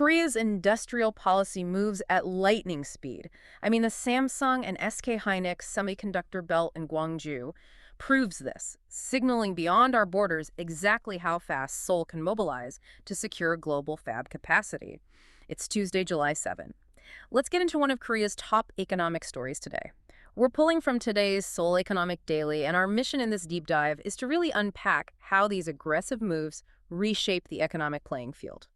Korea's industrial policy moves at lightning speed. I mean, the Samsung and SK Hynix semiconductor belt in Gwangju proves this, signaling beyond our borders exactly how fast Seoul can mobilize to secure global fab capacity. It's Tuesday, July 7. Let's get into one of Korea's top economic stories today. We're pulling from today's Seoul Economic Daily, and our mission in this deep dive is to really unpack how these aggressive moves reshape the economic playing field.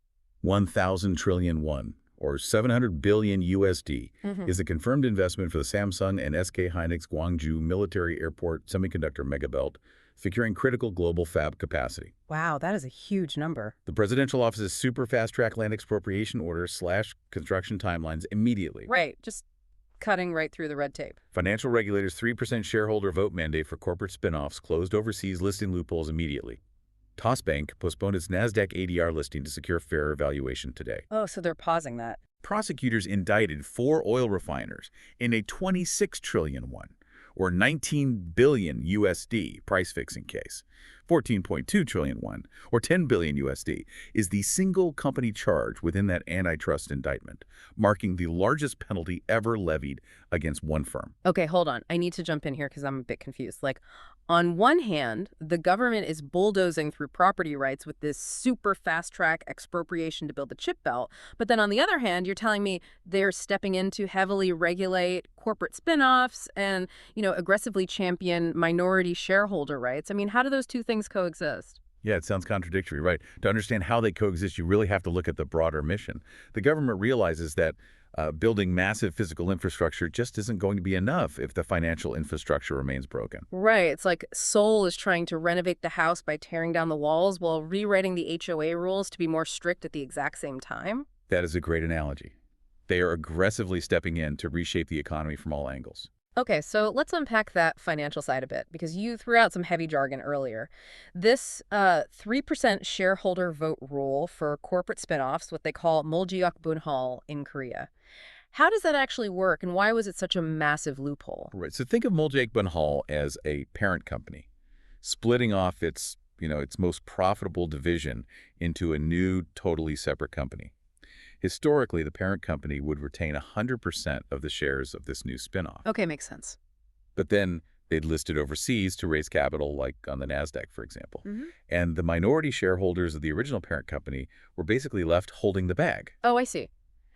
1,000 trillion won, or 700 billion USD, is the confirmed investment for the Samsung and SK Hynix Gwangju military airport semiconductor megabelt, securing critical global fab capacity. Wow, that is a huge number. The presidential office's super fast-track land expropriation order / construction timelines immediately. Right, just cutting right through the red tape. Financial regulators' 3% shareholder vote mandate for corporate spin-offs closed overseas listing loopholes immediately. Bank postponed its Nasdaq ADR listing to secure fairer valuation today. Oh, so they're pausing that. Prosecutors indicted 4 oil refiners in a 26 trillion won, or 19 billion USD price-fixing case. 14.2 trillion won, or 10 billion USD, is the single company charge within that antitrust indictment, marking the largest penalty ever levied against one firm. Okay, hold on. I need to jump in here because I'm a bit confused. On one hand, the government is bulldozing through property rights with this super fast-track expropriation to build the chip belt. But then on the other hand, you're telling me they're stepping in to heavily regulate corporate spin-offs and, aggressively champion minority shareholder rights. I mean, how do those two things coexist? Yeah, it sounds contradictory, right? To understand how they coexist, you really have to look at the broader mission. The government realizes that building massive physical infrastructure just isn't going to be enough if the financial infrastructure remains broken. Right. It's like Seoul is trying to renovate the house by tearing down the walls while rewriting the HOA rules to be more strict at the exact same time. That is a great analogy. They are aggressively stepping in to reshape the economy from all angles. Okay, so let's unpack that financial side a bit, because you threw out some heavy jargon earlier. This 3% shareholder vote rule for corporate spinoffs, what they call Muljiok Bunhal in Korea. How does that actually work, and why was it such a massive loophole? Right. So think of Muljiok Bunhal as a parent company, splitting off its most profitable division into a new, totally separate company. Historically, the parent company would retain 100% of the shares of this new spinoff. Okay, makes sense. But then they'd list it overseas to raise capital, like on the Nasdaq, for example. And the minority shareholders of the original parent company were basically left holding the bag. Oh, I see.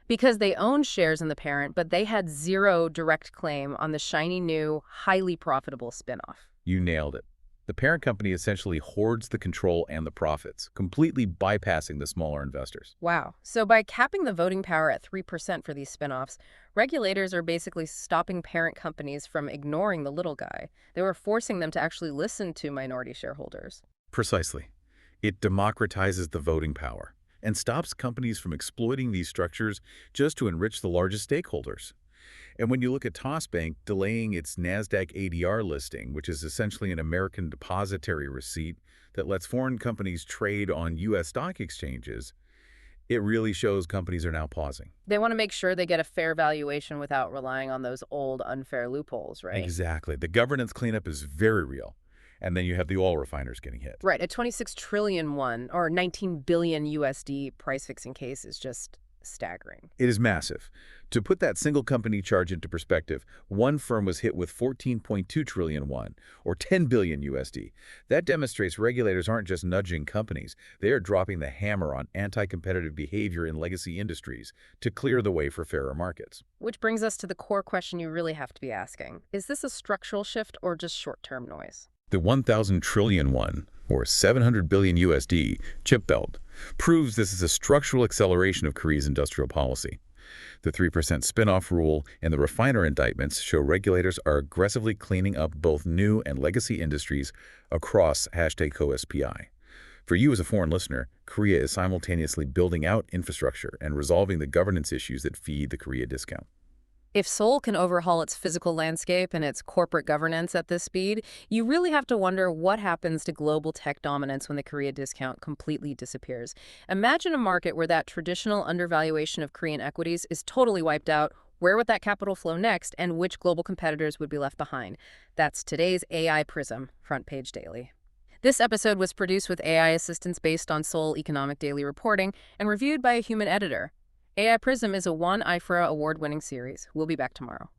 Because they owned shares in the parent, but they had zero direct claim on the shiny new, highly profitable spinoff. You nailed it. The parent company essentially hoards the control and the profits, completely bypassing the smaller investors. Wow. So by capping the voting power at 3% for these spinoffs, regulators are basically stopping parent companies from ignoring the little guy. They were forcing them to actually listen to minority shareholders. Precisely. It democratizes the voting power and stops companies from exploiting these structures just to enrich the largest stakeholders. And when you look at Bank delaying its Nasdaq ADR listing, which is essentially an American depository receipt that lets foreign companies trade on U.S. stock exchanges, it really shows companies are now pausing. They want to make sure they get a fair valuation without relying on those old unfair loopholes, right? Exactly. The governance cleanup is very real. And then you have the oil refiners getting hit. Right. A 26 trillion won, or 19 billion USD price-fixing case is just staggering. It is massive. To put that single company charge into perspective, one firm was hit with 14.2 trillion won, or 10 billion USD. That demonstrates regulators aren't just nudging companies, they are dropping the hammer on anti-competitive behavior in legacy industries to clear the way for fairer markets. Which brings us to the core question you really have to be asking. Is this a structural shift or just short-term noise? The 1,000 trillion won, or 700 billion USD, chip belt proves this is a structural acceleration of Korea's industrial policy. The 3% spinoff rule and the refiner indictments show regulators are aggressively cleaning up both new and legacy industries across #CoSPI. For you as a foreign listener, Korea is simultaneously building out infrastructure and resolving the governance issues that feed the Korea discount. If Seoul can overhaul its physical landscape and its corporate governance at this speed, you really have to wonder what happens to global tech dominance when the Korea discount completely disappears. Imagine a market where that traditional undervaluation of Korean equities is totally wiped out. Where would that capital flow next, and which global competitors would be left behind? That's today's AI PRISM Front Page Daily. This episode was produced with AI assistance based on Seoul Economic Daily reporting and reviewed by a human editor. AI PRISM is a one IFRA award-winning series. We'll be back tomorrow.